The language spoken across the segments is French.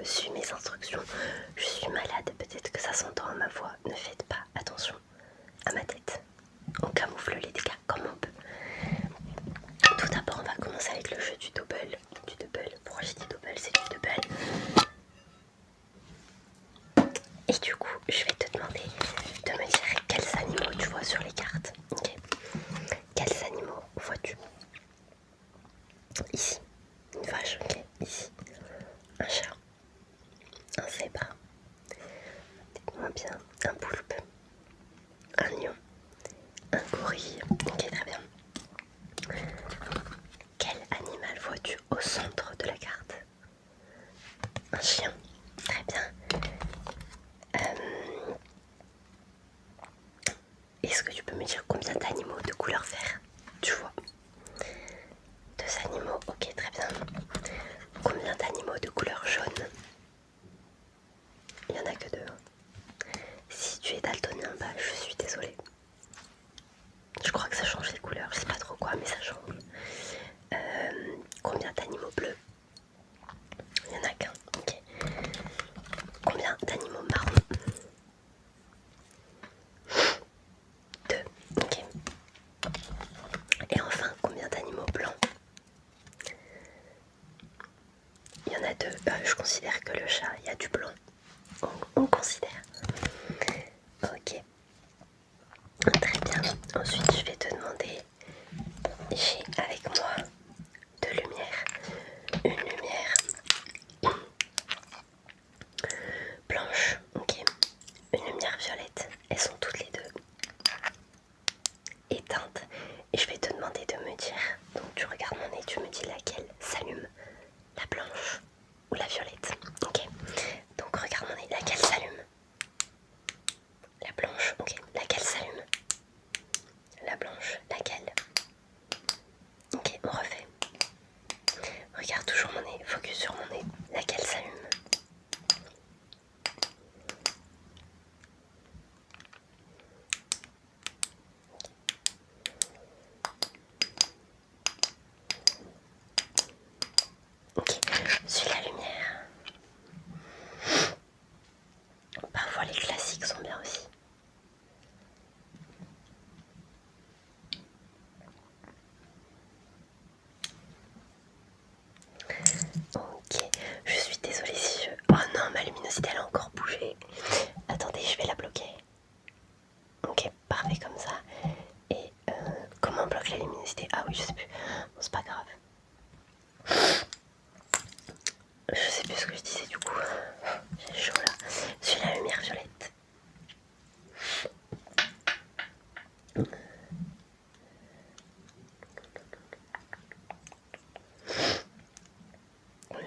suis mes instructions. Je suis malade, peut-être que ça s'entend à ma voix. Ne faites pas attention à ma tête. On camoufle les dégâts comme on peut. Tout d'abord, on va commencer avec le jeu du double. Pourquoi j'ai dit double? C'est du double. Et du coup, je vais te demander de me dire quels animaux tu vois sur les cartes. Ok. Quels animaux vois-tu? Ici, une vache, ok. Ici, un chat, un zèbre, moins bien, un poulpe, un lion, un gorille. Ok, très bien. Quel animal vois-tu au centre de la carte? Un chien. Très bien. Est-ce que tu peux me dire combien d'animaux de couleur vert tu vois? Deux animaux, ok, très bien. Combien d'animaux de couleur jaune? Il n'y en a que deux. Si tu es daltonien, bah je suis désolée. Je crois que ça change les couleurs, je sais pas trop quoi, mais ça change. Combien d'animaux bleus? Il n'y en a qu'un, ok. Combien d'animaux marrons? Deux, ok. Et enfin, combien d'animaux blancs? Il y en a deux. Je considère que le chat, il y a du blanc. On considère. Ok. Très bien. Ensuite, je vais te demander, j'ai avec moi de lumière. Une lumière blanche, ok. Une lumière violette. Elles sont toutes les deux éteintes. Et je vais te demander de me dire, donc tu regardes mon nez, tu me dis laquelle s'allume, la blanche ou la violette. Ok. Donc regarde mon nez, laquelle s'allume? La blanche, ok. Laquelle s'allume? La blanche, laquelle? Ok, on refait. Regarde toujours mon nez, focus sur mon nez. Laquelle s'allume? Ok, suis la lumière. Parfois les classiques sont bien aussi. Ok, je suis désolée si je... Oh non, ma luminosité elle a encore bougé. Attendez, je vais la bloquer. Ok, parfait comme ça. Et comment on bloque la luminosité? Ah oui, je sais plus. Bon, c'est pas grave. Je sais plus ce que je disais du coup. J'ai chaud là. Suis la lumière violette.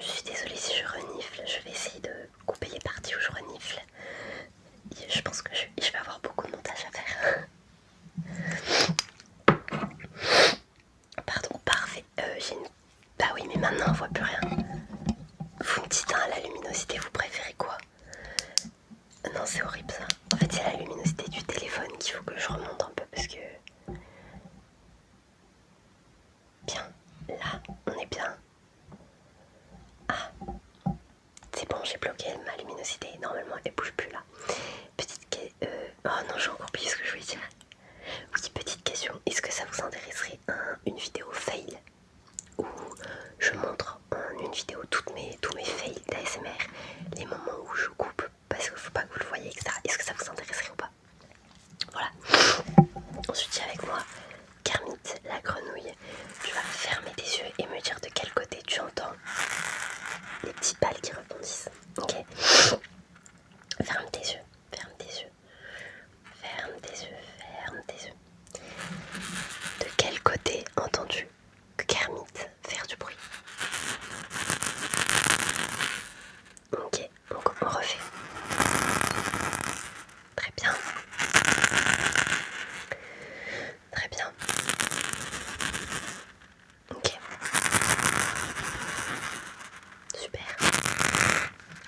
Je suis désolée si je renifle. Je vais essayer de couper les parties où je renifle. Je pense que je vais avoir beaucoup de montage à faire. Pardon, parfait. J'ai une... Bah oui, mais maintenant on voit plus rien. Vous me dites, hein, la luminosité, vous préférez quoi? Non, c'est horrible ça. En fait, c'est la luminosité du téléphone qu'il faut que je remonte un peu parce que... Bien, là, on est bien. Ah, c'est bon, j'ai bloqué ma luminosité. Normalement, elle bouge plus là. Petite question... Oh non, j'ai encore oublié ce que je voulais dire. Oui, petite question. Est-ce que ça vous intéresserait une vidéo fail où je montre en une vidéo tous mes fails d'ASMR, les moments où je coupe parce qu'il ne faut pas que vous le voyez, etc. Est-ce que ça vous intéresserait ou pas? Voilà. Ensuite, j'ai avec moi Kermit la grenouille. Tu vas fermer tes yeux et me dire de quel côté tu entends les petites balles qui rebondissent. Ok. Ferme tes yeux, ferme tes yeux, ferme tes yeux, ferme tes yeux. De quel côté entends-tu Kermit faire du bruit? Ok, donc on refait. Très bien. Très bien. Ok. Super.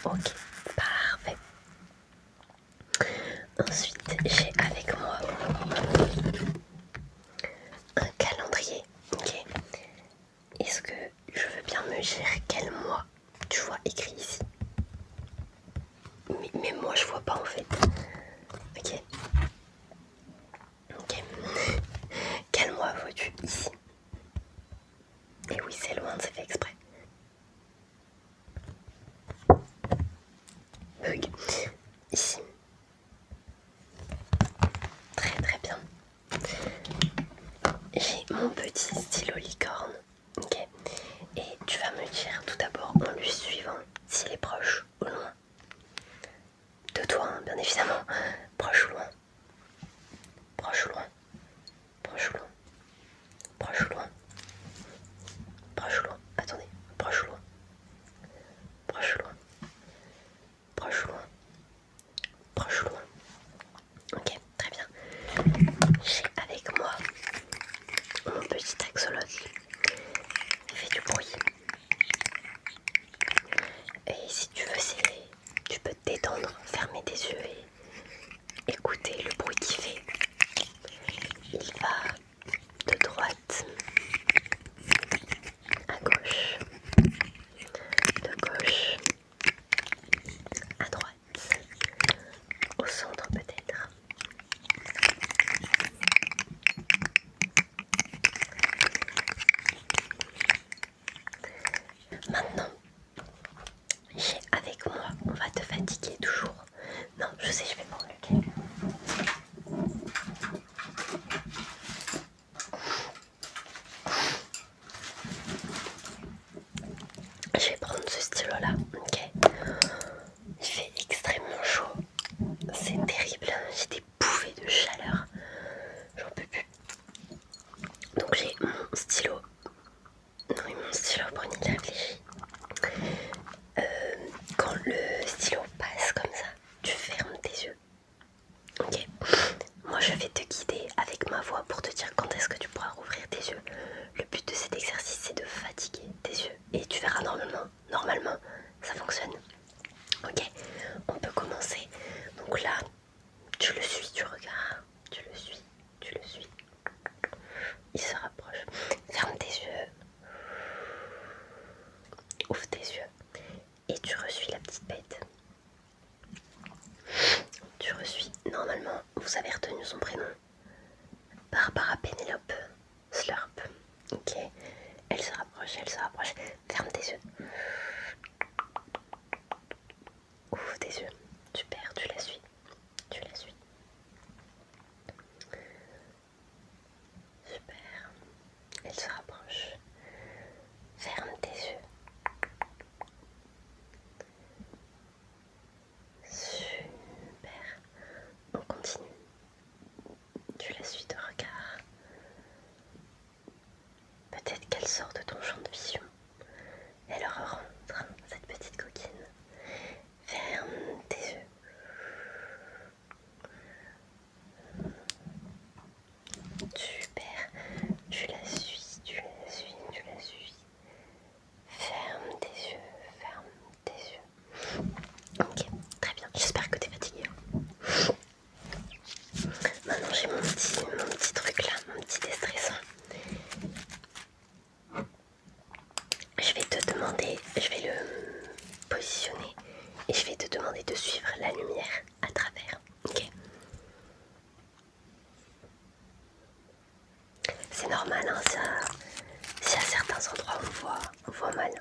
Ok, parfait. Ensuite, j'ai avec moi un calendrier. Ok. Est-ce que je veux bien me dire quel mois tu vois écrit ici? petit axolotl. Il fait du bruit. Et si tu veux, tu peux te détendre, fermer tes yeux et écouter le bruit qu'il fait. Il va de droite à gauche, de gauche à droite, au centre peut-être. Maintenant, j'ai avec moi, on va te fatiguer toujours. Non, je sais, je vais prendre lequel. Je vais prendre ce stylo-là, ok. Il fait extrêmement chaud. C'est terrible, j'ai des bouffées de chaleur. J'en peux plus. Donc j'ai mon stylo. Non, et mon stylo, Bruni, il réfléchit. Quand le stylo passe comme ça, tu fermes tes yeux. Ok. Moi je vais te guider avec ma voix pour te dire quand est-ce que tu pourras rouvrir tes yeux. Le but de cet exercice c'est de fatiguer tes yeux. Et tu verras normalement ça fonctionne. Ok, on peut commencer. Donc là, tu le suis, tu regardes, tu le suis, tu le suis. Il se rapproche. Ferme tes yeux. Ouvre tes yeux. Et tu reçuis la petite bête. Tu reçuis. Normalement, vous avez retenu son prénom. Barbara Pénélope Slurp. Ok. Elle se rapproche, elle se rapproche. Ferme tes yeux. Ouvre tes yeux. Super, tu la suis. Tu la suis. Super. Elle se rapproche. Ferme tes yeux. Super. On continue. Tu la suis de regard. Peut-être qu'elle sort de ton champ de vision. Elle rentre, cette petite coquine. Ferme tes yeux. Super. Tu la suis, tu la suis, tu la suis. Ferme tes yeux, ferme tes yeux. Ok, très bien. J'espère que t'es fatiguée. Maintenant j'ai mon petit truc là, mon petit déstressant. Je vais te demander, je vais le positionner et je vais te demander de suivre la lumière à travers. Ok. C'est normal, hein, si à certains endroits on voit mal.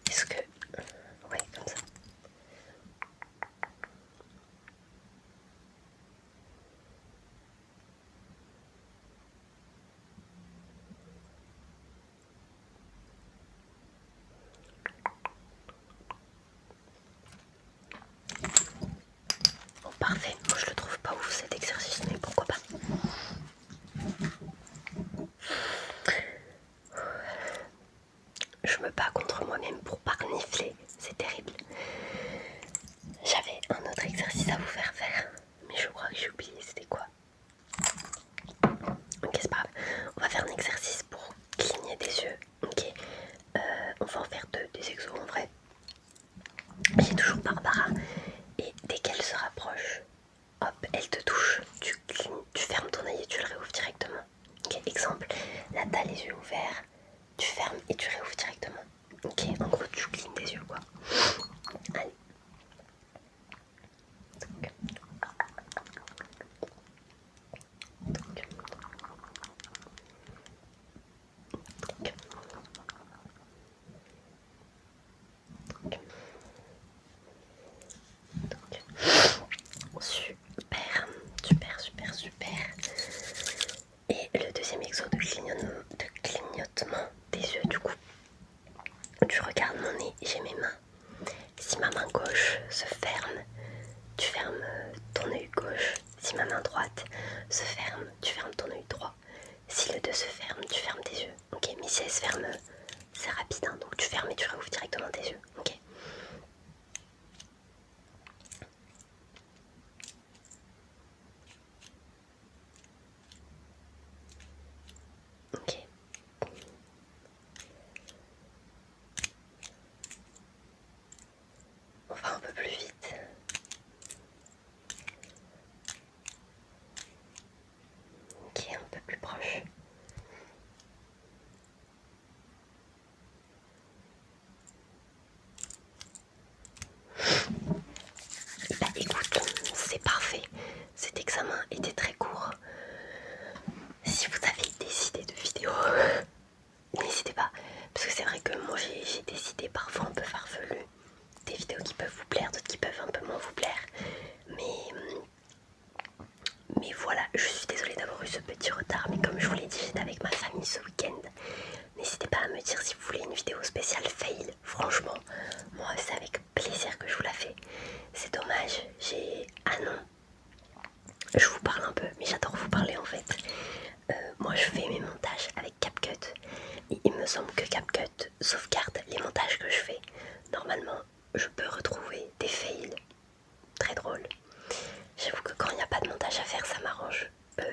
Est-ce que... Ouais, comme ça. Bon, parfait. Moi je le trouve pas ouf cet exercice, mais pourquoi pas. Je me bats contre moi-même pour pas renifler. C'est terrible. J'avais un autre exercice à vous faire, mais je crois que j'ai oublié. C'était quoi? Ok, c'est pas grave. On va faire un exercice pour cligner des yeux. Ok. On va en faire des exos en vrai. J'ai toujours Barbara. Et dès qu'elle se rapproche, hop, elle te touche. Tu clignes, tu fermes ton œil et tu le réouvres directement. Ok, exemple. Là, t'as les yeux ouverts. Tu fermes et tu réouvres directement. Ok, en gros, tu clignes des yeux quoi. Allez. Super, super, super, super. Et le deuxième exo de clignotement des yeux, du coup, tu regardes mon nez et j'ai mes mains. Si ma main gauche se ferme, tu fermes ton œil gauche. Si ma main droite se ferme, tu fermes ton œil droit. Si les deux se ferment, tu fermes tes yeux. Ok, mais si elles se ferment, c'est rapide, hein, donc tu fermes et tu réouvres directement tes yeux. Ok. Ok. n'hésitez pas à me dire si vous voulez une vidéo spéciale fail. Franchement, moi c'est avec plaisir que je vous la fais. C'est dommage, ah non, je vous parle un peu, mais j'adore vous parler en fait. Moi je fais mes montages avec CapCut. Et il me semble que CapCut sauvegarde les montages que je fais. Normalement, je peux retrouver des fails très drôles. J'avoue que quand il n'y a pas de montage à faire, ça m'arrange.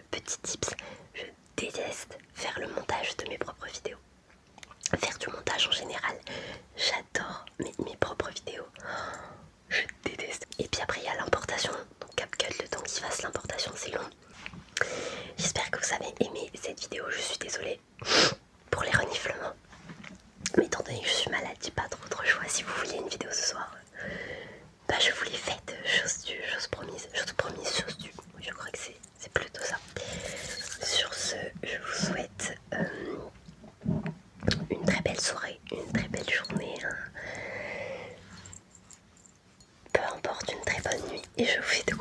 Petit tips, je déteste faire le montage de mes propres vidéos. Faire du montage en général, j'adore mes propres vidéos. Je déteste. Et puis après il y a l'importation. Donc CapCut, le temps qu'il fasse l'importation, c'est long. J'espère que vous avez aimé cette vidéo. Je suis désolée pour les reniflements. Mais étant donné que je suis malade, j'ai pas trop choix. Si vous vouliez une vidéo ce soir, bah je vous l'ai faite. Chose promise, chose due. Je crois que c'est plutôt ça. Sur ce, je vous souhaite une très belle soirée, une très belle journée. Peu importe, une très bonne nuit. Et je vous fais de